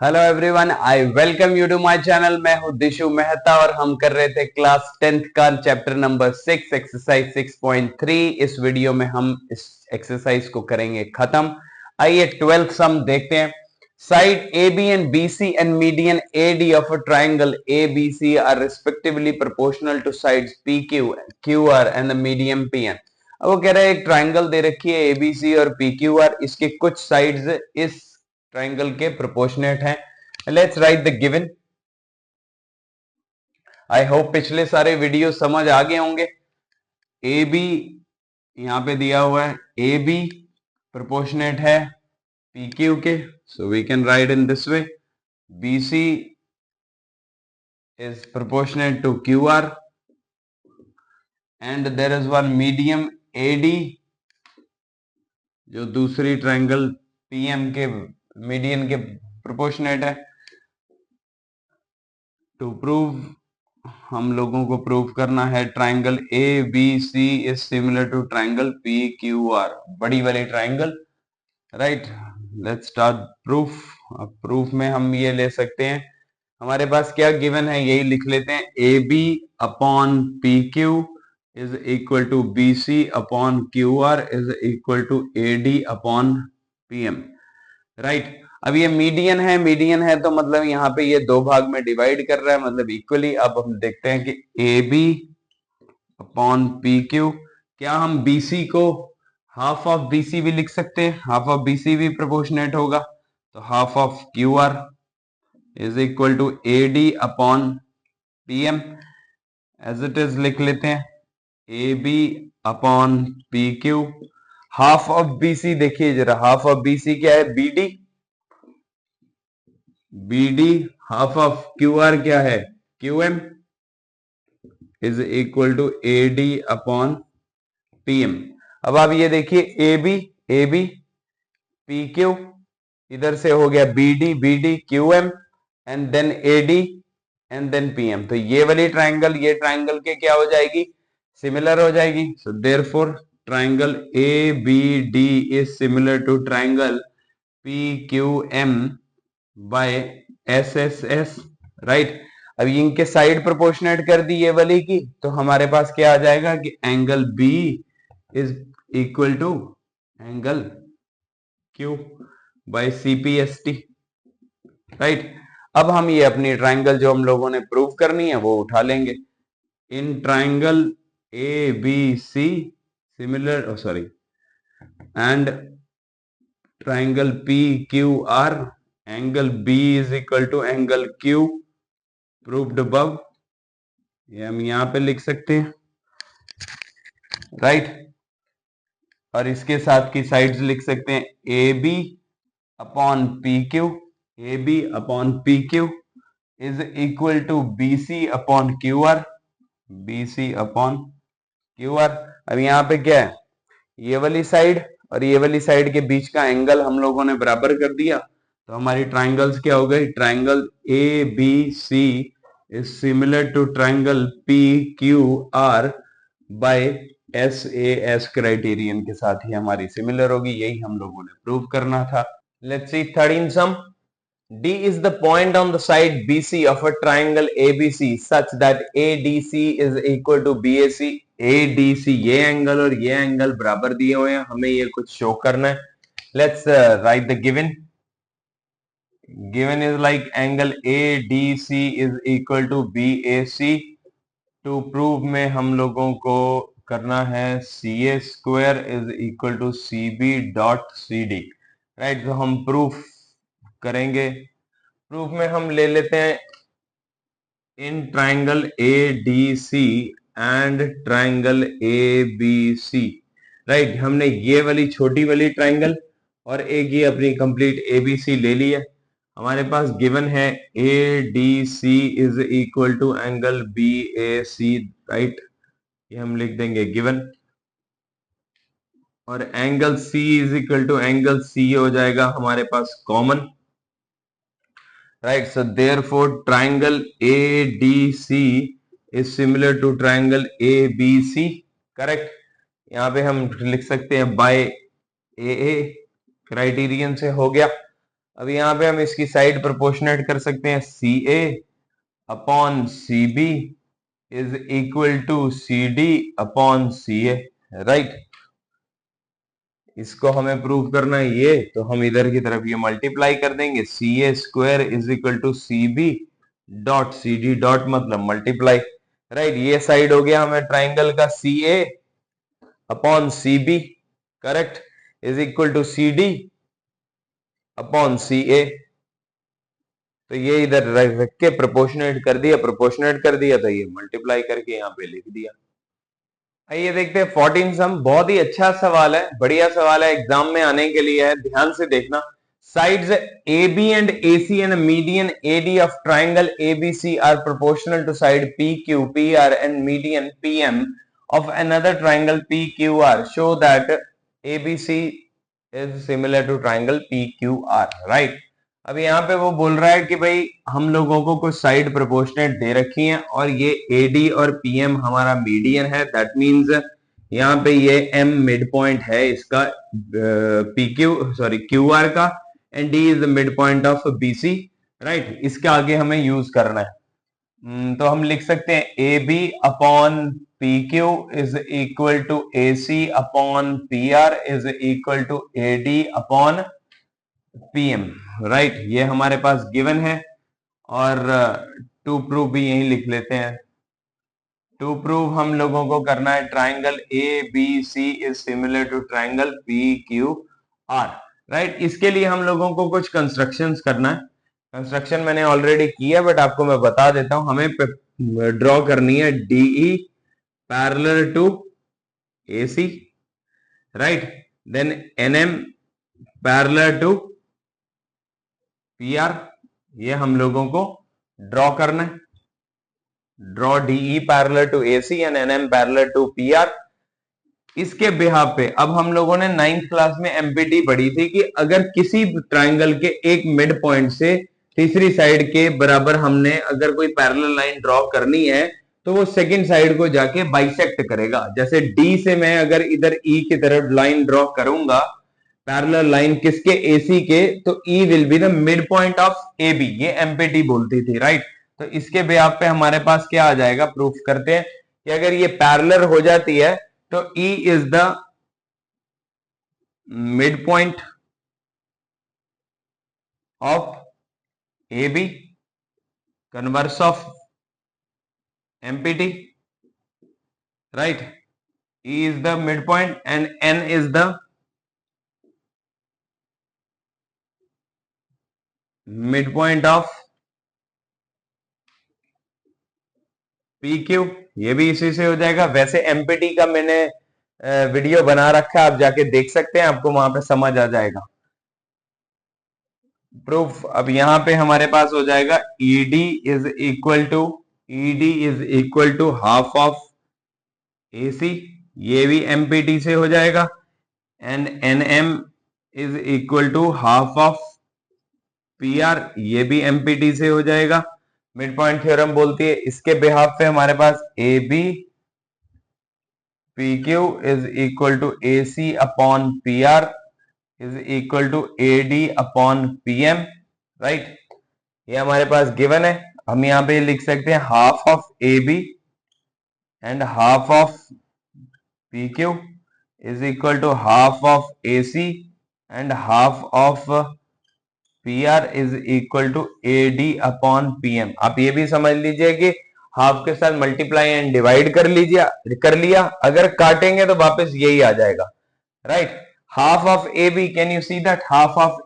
Hello everyone, I welcome you to my channel. मैं हूं दिशु मेहता और हम कर रहे थे क्लास 10th का चैप्टर नंबर 6 एक्सरसाइज 6.3। इस वीडियो में हम इस एक्सरसाइज को करेंगे खत्म। आइए 12th सम देखते हैं। Side AB and BC and median AD of a triangle ABC are respectively proportional to sides PQ, QR and the median PN। अब वो कह रहा है एक ट्राइंगल दे रखी है ABC और PQR, इसके कुछ साइड्स इस ट्राइंगल के प्रोपोर्शनेट हैं। Let's write the given. I hope पिछले सारे वीडियो समझ आ गए होंगे। ए बी यहां पे दिया हुआ है, ए बी प्रोपोर्शनेट है पी क्यू के, so we can write in this way. B C is proportionate to Q R and there is one medium A D जो दूसरी ट्राइंगल पीएम के मीडियन के प्रोपोर्शनेट है। टू प्रूव हम लोगों को प्रूव करना है triangle A B C is similar to triangle P Q R, बड़ी वाली triangle. Right, let's start proof. अब प्रूफ में हम ये ले सकते हैं, हमारे पास क्या गिवन है यही लिख लेते हैं। A B upon P Q is equal to B C upon Q R is equal to A D upon P M. Right, अब ये मीडियन है तो मतलब यहाँ पे ये दो भाग में डिवाइड कर रहा है, मतलब इक्वली। अब हम देखते हैं कि A B upon P Q, क्या हम बीसी को हाफ ऑफ बीसी भी लिख सकते हैं? हाफ ऑफ बीसी भी प्रोपोर्शनेट होगा, तो half of Q R is equal to A D upon P M. As it is लिख लेते हैं, A B upon P Q. Half of BC देखिए जरा, हाफ ऑफ बीसी क्या है? B D. B D half of Q R क्या है? Q M is equal to A D upon P M. अब आप ये देखिए, ए बी पी क्यू, इधर से हो गया B D Q M and then A D and then P M. तो ये वाली ट्राइंगल ये ट्राइंगल के क्या हो जाएगी? सिमिलर हो जाएगी। So therefore triangle A B D is similar to triangle P Q M by S S S. Right, अब इनके साइड प्रोपोर्शनेट कर दी ये वाली की, तो हमारे पास क्या आ जाएगा कि angle B is equal to angle Q by CPST. Right, अब हम ये अपनी ट्राइंगल जो हम लोगों ने प्रूव करनी है वो उठा लेंगे। In triangle A B C similar sorry and triangle P Q R angle B is equal to angle Q proved above, ये हम यहां पे लिख सकते हैं। राइट, और इसके साथ की साइड्स लिख सकते हैं A B upon P Q, A B upon P Q is equal to B C upon Q R, B C upon Q R. अब यहाँ पे क्या है, ये वाली साइड और ये वाली साइड के बीच का एंगल हम लोगों ने बराबर कर दिया, तो हमारी ट्राइंगल्स क्या हो गई? Triangle A B C is similar to triangle P Q R by S A S criterion के साथ ही हमारी सिमिलर होगी। यही हम लोगों ने प्रूव करना था। Let's see 13 sum. D is the point on the side BC of a triangle ABC such that ADC is equal to BAC। ADC ये एंगल और ये एंगल बराबर दिए हुए हैं, हमें ये कुछ शो करना है। Let's write the given. Given is like angle ADC is equal to BAC। To prove में हम लोगों को करना है CA square is equal to CB dot CD। Right, तो हम प्रूफ करेंगे। प्रूफ में हम ले लेते हैं in triangle A D C and triangle A B C. Right, हमने ये वाली छोटी वाली ट्राइंगल और एक ये अपनी कंप्लीट ए बी सी ले ली है। हमारे पास गिवन है A D C is equal to angle B A C. Right, ये हम लिख देंगे गिवन, और angle C is equal to angle C हो जाएगा हमारे पास common. Right, so therefore triangle ADC is similar to triangle ABC। Correct, यहाँ पे हम लिख सकते हैं by AA क्राइटेरियन से हो गया। अब यहाँ पे हम इसकी साइड प्रोपोर्शनेट कर सकते हैं, C A upon C B is equal to C D upon C A, right. इसको हमें प्रूव करना है ये, तो हम इधर की तरफ ये मल्टीप्लाई कर देंगे, C A square is equal to C B dot C D dot मतलब मल्टीप्लाई, राइट। ये साइड हो गया हमें ट्राइंगल का C A upon C B, correct, is equal to C D upon C A. तो ये इधर रख के प्रोपोर्शनेट कर दिया तो ये मल्टीप्लाई करके यहाँ पे लिख दिया। आइए देखते हैं 14 सम। बहुत ही अच्छा सवाल है, बढ़िया सवाल है, एग्जाम में आने के लिए है, ध्यान से देखना। Sides AB and AC and a median AD of triangle ABC are proportional to side PQ, PR and median PM of another triangle PQR. Show that ABC is similar to triangle PQR, right? अब यहाँ पे वो बोल रहा है कि भाई हम लोगों को कुछ साइड प्रोपोर्शनेट दे रखी हैं और ये AD और PM हमारा मीडियन है, दैट मींस यहाँ पे ये M मिड पॉइंट है इसका QR का, and D is the mid point of BC, right. इसके आगे हमें यूज करना है, तो हम लिख सकते हैं AB upon PQ is equal to AC upon PR is equal to AD upon PM, right. ये हमारे पास गिवन है और टू प्रूव भी यही लिख लेते हैं। टू प्रूव हम लोगों को करना है triangle ABC is similar to triangle PQR, right. इसके लिए हम लोगों को कुछ कंस्ट्रक्शंस करना है। कंस्ट्रक्शन मैंने ऑलरेडी किया बट आपको मैं बता देता हूं। हमें ड्रॉ करनी है DE parallel to AC, right, then NM parallel to PR, ये हम लोगों को ड्रॉ करना है। Draw DE parallel to AC and NM parallel to PR। इसके बिहाफ पे अब हम लोगों ने 9th क्लास में MPT पढ़ी थी कि अगर किसी ट्राइंगल के एक मिड पॉइंट से तीसरी साइड के बराबर हमने अगर कोई पैरेलल लाइन ड्रॉ करनी है तो वो सेकंड साइड को जाके बाइसेक्ट करेगा। जैसे D से मैं अगर इधर E की तरफ लाइन ड्रॉ करूंगा, पैरेलल लाइन किसके, AC के, तो E will be the mid point of AB, ये MPT बोलती थी, राइट। तो इसके बिहाफ पे हमारे पास क्या आ जाएगा, प्रूफ करते हैं कि अगर ये पैरेलल हो जाती है तो E is the midpoint of AB, converse of MPT, right? E is the midpoint and N is the midpoint of PQ, ये भी इसी से हो जाएगा। वैसे MPT का मैंने वीडियो बना रखा है, आप जाके देख सकते हैं, आपको वहां पे समझ आ जाएगा। प्रूफ अब यहां पे हमारे पास हो जाएगा ED is equal to half of AC, ये भी MPT से हो जाएगा, and NM is equal to half of PR, ये भी MPT से हो जाएगा। मिड पॉइंट थ्योरम बोलती है। इसके बिहाफ पे हमारे पास AB PQ is equal to AC upon PR is equal to AD upon PM, right. ये हमारे पास गिवन है। हम यहाँ पे लिख सकते हैं half of AB and half of PQ is equal to half of AC and half of PR is equal to AD upon PM। आप ये भी समझ लीजिए कि हाफ के साथ मल्टीप्लाई एंड डिवाइड कर लिया, अगर काटेंगे तो वापस यही आ जाएगा, right. Half of AB, can you see that, half of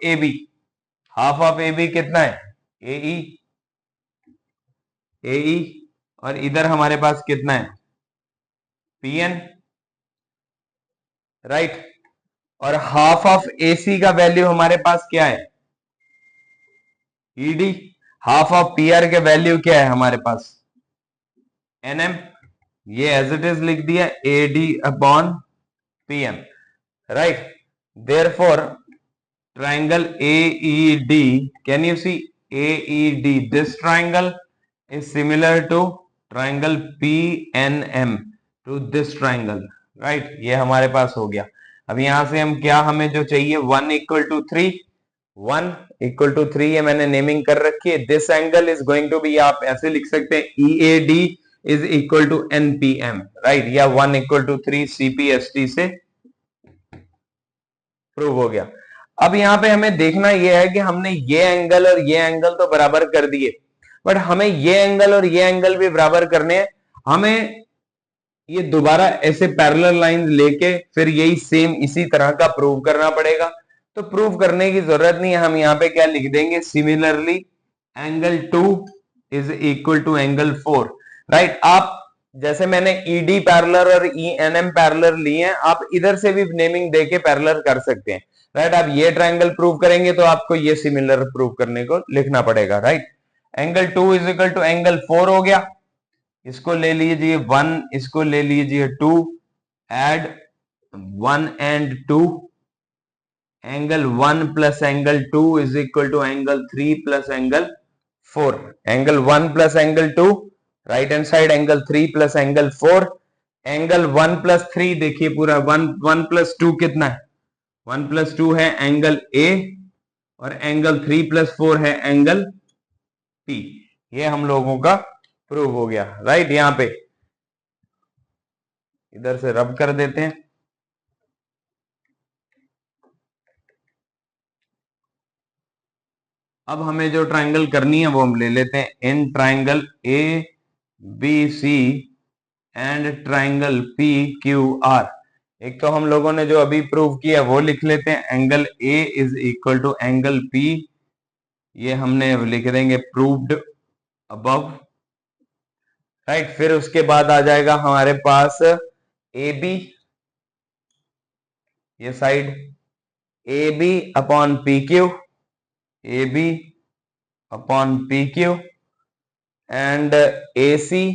AB कितना है, AE, और इधर हमारे पास कितना है, PN, राइट। और हाफ ऑफ AC का वैल्यू हमारे पास क्या है, ED। हाफ ऑफ PR के वैल्यू क्या है हमारे पास, NM, ये एज इट इज लिख दिया, AD upon PM, right. Therefore triangle AED, can you see AED, this triangle is similar to triangle PNM to this triangle, right. ये हमारे पास हो गया। अब यहां से हम क्या, हमें जो चाहिए 1 = 3, 1 इक्वल टू 3, ये मैंने नेमिंग कर रखी है। This angle is going to be, आप ऐसे लिख सकते हैं EAD is equal to NPM, right, या 1 इक्वल टू 3 CPST से प्रूव हो गया। अब यहाँ पे हमें देखना यह है कि हमने ये एंगल और ये एंगल तो बराबर कर दिए, बट हमें ये एंगल और ये एंगल भी बराबर करने हैं। हमें ये दोबारा ऐसे पैरेलल लाइन लेके फिर यही सेम इसी तरह का प्रूव करना पड़ेगा। तो प्रूव करने की जरूरत नहीं है, हम यहाँ पे क्या लिख देंगे, similarly angle 2 is equal to angle 4, right. आप जैसे मैंने ED पैरेलल और ENM पैरेलल लिए हैं, आप इधर से भी नेमिंग देके पैरेलल कर सकते हैं, राइट। आप ये ट्रायंगल प्रूव करेंगे तो आपको ये सिमिलर प्रूव करने को लिखना पड़ेगा, right. Angle 2 is equal to angle 4 हो गया, इसको ले लीजिए 1, इसको ले लीजिए 2, add 1 and 2, angle 1 plus angle 2 is equal to angle 3 plus angle 4, angle 1 plus angle 2, right hand side angle 3 plus angle 4, angle 1 plus 3, देखिए पूरा 1 प्लस 2 कितना है, 1 प्लस 2 है एंगल A, और एंगल 3 प्लस 4 है एंगल P। ये हम लोगों का प्रूव हो गया, राइट। यहां पे इधर से रब कर देते हैं। अब हमें जो ट्रायंगल करनी है वो हम ले लेते हैं, in triangle ABC and triangle PQR। एक तो हम लोगों ने जो अभी प्रूव किया वो लिख लेते हैं, angle A is equal to angle P, ये हमने लिख देंगे प्रूव्ड अबव, राइट। फिर उसके बाद आ जाएगा हमारे पास AB, ये side AB upon PQ, AB upon PQ and AC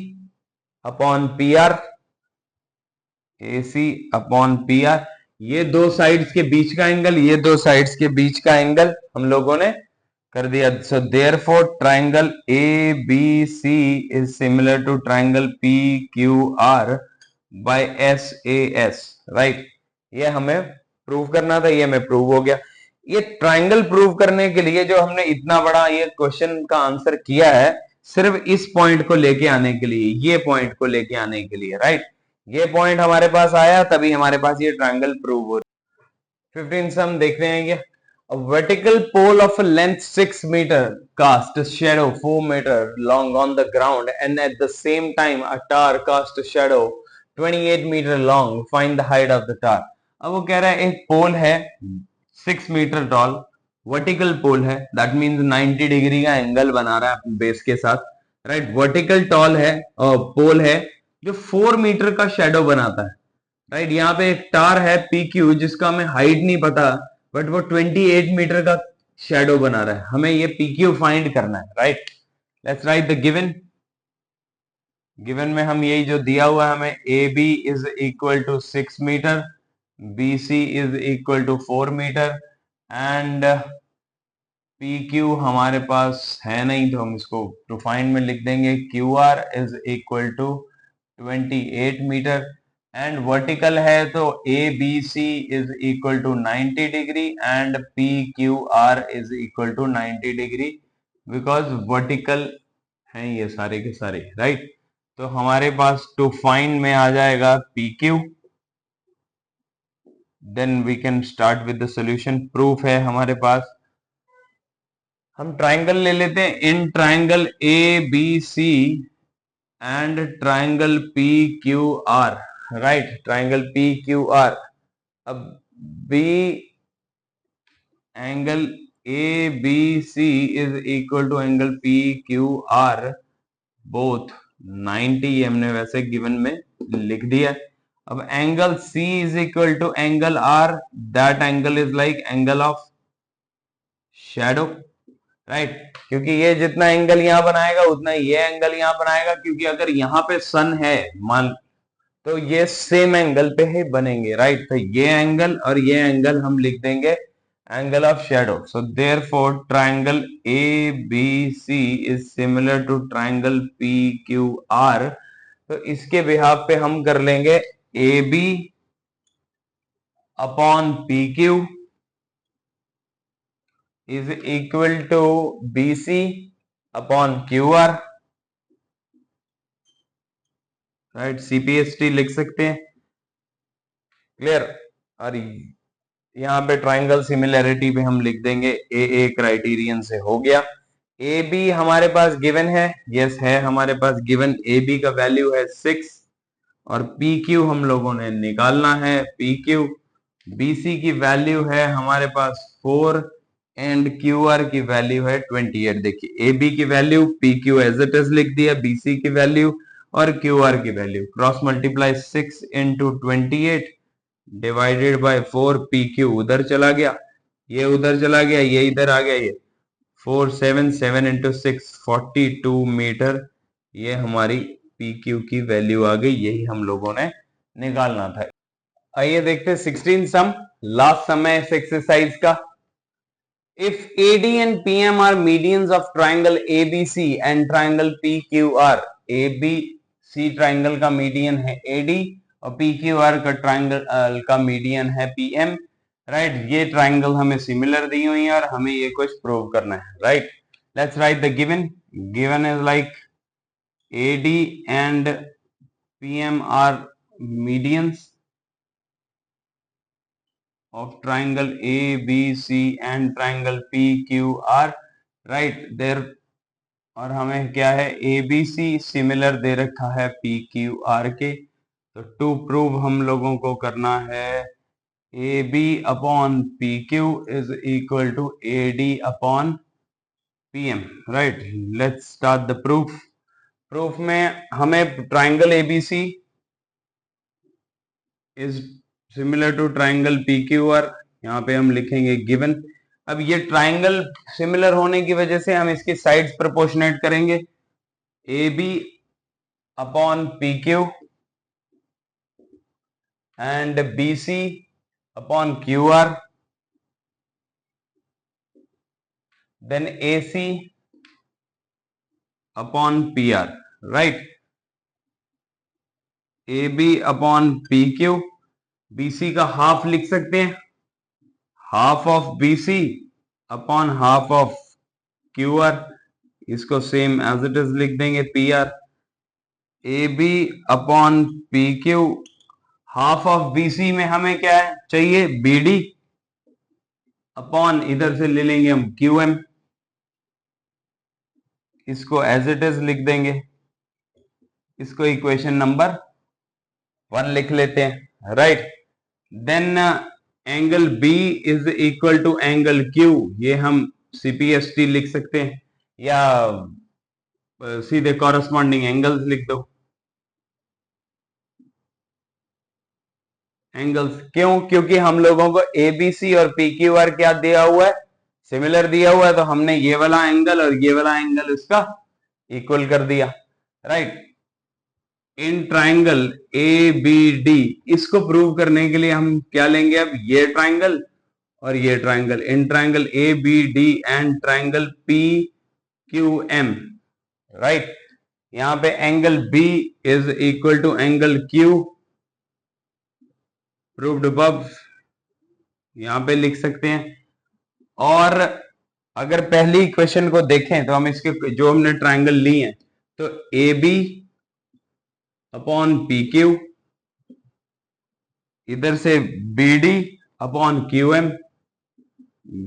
upon PR, AC upon PR। ये दो साइड्स के बीच का एंगल, ये दो साइड्स के बीच का एंगल हम लोगों ने कर दिया। So therefore triangle ABC is similar to triangle PQR by SAS, right. ये हमें प्रूव करना था, ये हमें प्रूव हो गया। ये ट्रायंगल प्रूव करने के लिए जो हमने इतना बड़ा ये क्वेश्चन का आंसर किया है, सिर्फ इस पॉइंट को लेके आने के लिए, ये पॉइंट को लेके आने के लिए, राइट। ये पॉइंट हमारे पास आया तभी हमारे पास ये ट्रायंगल प्रूव हो रहा है। 15 सम देख रहे हैं ये, a vertical pole of a length 6 meter cast a shadow 4 meter long on the ground, and at the same time a tower cast a shadow 28 meter long, find the height of the tower। अब वो कह रहा है एक पोल है 6 metre toll, vertical पोल है, that means 90 degree का angle बना रहा है बेस के साथ, राइट। वर्टिकल टॉल है पोल है जो 4 मीटर का शेडो बनाता है, राइट। यहाँ पे एक टार है PQ जिसका हमें हाइट नहीं पता, बट वो 28 मीटर का शेडो बना रहा है, हमें ये PQ फाइंड करना है, right. Let's write the given. Given में हम यही जो दिया हुआ है हमें, AB is equal to 6 meter, BC is equal to 4 meter and PQ हमारे पास है नहीं, तो हम इसको टू फाइंड में लिख देंगे QR is equal to 28 meter, and vertical है तो ABC is equal to 90 degree and PQR is equal to 90 degree, because vertical हैं ये सारे के सारे, राइट। तो हमारे पास टू फाइंड में आ जाएगा PQ, then we can start with the solution. Proof है हमारे पास, हम ट्रायंगल ले लेते हैं, in triangle ABC and triangle PQR, right, triangle PQR। अब B angle ABC is equal to angle PQR both 90, हमने वैसे गिवन में लिख दिया। अब angle C is equal to angle R, that angle is like angle of shadow, right. क्योंकि ये जितना एंगल यहां बनाएगा उतना ये एंगल यहां बनाएगा, क्योंकि अगर यहाँ पे सन है मान, तो ये सेम एंगल पे ही बनेंगे, राइट। तो ये एंगल और ये एंगल हम लिख देंगे angle of shadow. So therefore triangle ABC is similar to triangle PQR। तो इसके बिहाफ पे हम कर लेंगे AB upon PQ is equal to BC upon QR, right, CPST लिख सकते हैं। क्लियर। और यहाँ पे ट्राइंगल सिमिलैरिटी पे हम लिख देंगे AA क्राइटेरियन से हो गया। AB हमारे पास गिवन है, यस है हमारे पास गिवन, AB का वैल्यू है 6 और PQ हम लोगों ने निकालना है, PQ। BC की वैल्यू है हमारे पास 4 एंड QR की वैल्यू है 28। देखिए AB की value, PQ as it is लिख दिया, BC की वैल्यू और QR की value, cross multiply 6 into 28 divided by 4, PQ उधर चला गया, ये उधर चला गया, ये इधर आ गया, ये 4 7 7 इंटू 6 42 मीटर, ये हमारी PQ की वैल्यू आ गई, यही हम लोगों ने निकालना था। आइए देखते हैं 16 सम, लास्ट सम है इस एक्सरसाइज का। If AD and PM are medians of triangle ABC and triangle PQR, ABC triangle का मीडियन है AD और PQR का ट्राइंगल का मीडियन है PM, राइट। ये ट्राइंगल हमें सिमिलर दी हुई है और हमें ये कुछ प्रूव करना है, right. Let's write the given. Given is like AD and PM are medians of triangle ABC and triangle PQR, right there। और हमें क्या है, ABC सिमिलर दे रखा है PQR के, तो टू प्रूव हम लोगों को करना है AB upon PQ is equal to AD upon PM, right. Let's start the proof. Proof में हमें triangle ABC is similar to triangle PQR, यहाँ पे हम लिखेंगे गिवन। अब ये ट्राइंगल सिमिलर होने की वजह से हम इसकी साइड्स प्रोपोर्शनेट करेंगे, AB upon PQ and BC upon QR, then AC upon PR, right. AB upon PQ, BC का हाफ लिख सकते हैं, half of BC upon half of QR, इसको सेम एज इट इज लिख देंगे PR। AB upon PQ, half of BC में हमें क्या है चाहिए, BD अपॉन इधर से ले लेंगे हम QM, इसको एज इट इज लिख देंगे, इसको इक्वेशन नंबर 1 लिख लेते हैं, right. Then angle B is equal to angle Q, ये हम CPST लिख सकते हैं या सीधे कॉरस्पॉन्डिंग एंगल्स लिख दो, एंगल्स। क्यों? क्योंकि हम लोगों को ABC और PQR क्या दिया हुआ है, सिमिलर दिया हुआ है, तो हमने ये वाला एंगल और ये वाला एंगल इसका इक्वल कर दिया, राइट। इन ट्राइंगल ABD, इसको प्रूव करने के लिए हम क्या लेंगे, अब ये ट्राइंगल और ये triangle, in triangle ABD and triangle PQM, right. यहां पे angle B is equal to angle Q, proved above, यहां पे लिख सकते हैं। और अगर पहली इक्वेशन को देखें तो हम इसके जो हमने ट्राइंगल ली है, तो AB अपॉन PQ, इधर से BD upon QM,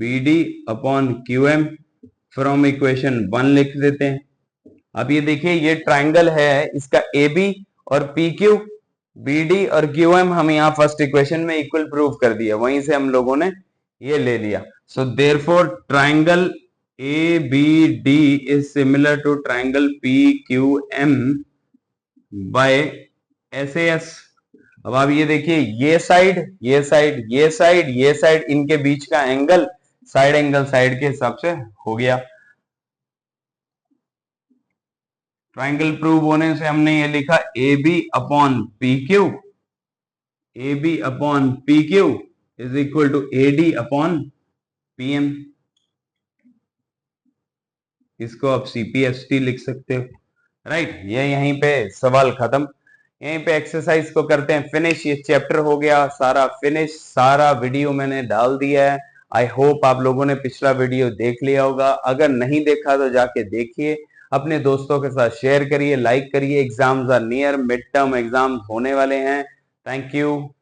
BD upon QM from equation 1 लिख देते हैं। अब ये देखिए ये ट्राइंगल है, इसका AB और PQ, BD और QM हम यहाँ फर्स्ट इक्वेशन में इक्वल प्रूव कर दिया, वहीं से हम लोगों ने ये ले लिया। So therefore triangle ABD is similar to triangle PQM by SAS। अब आप ये देखिए, ये साइड, ये साइड, ये साइड, ये साइड, इनके बीच का एंगल साइड एंगल साइड के हिसाब से हो गया। ट्राइंगल प्रूव होने से हमने ये लिखा AB upon PQ, AB upon PQ is equal to AD upon PM, इसको आप CPST लिख सकते हो, राइट। ये यहीं पे सवाल खत्म, यहीं पे एक्सरसाइज को करते हैं फिनिश। ये चैप्टर हो गया सारा फिनिश, सारा वीडियो मैंने डाल दिया है, आई होप आप लोगों ने पिछला वीडियो देख लिया होगा, अगर नहीं देखा तो जाके देखिए, अपने दोस्तों के साथ शेयर करिए, लाइक करिए। Exams are near, mid term exams होने वाले हैं। Thank you.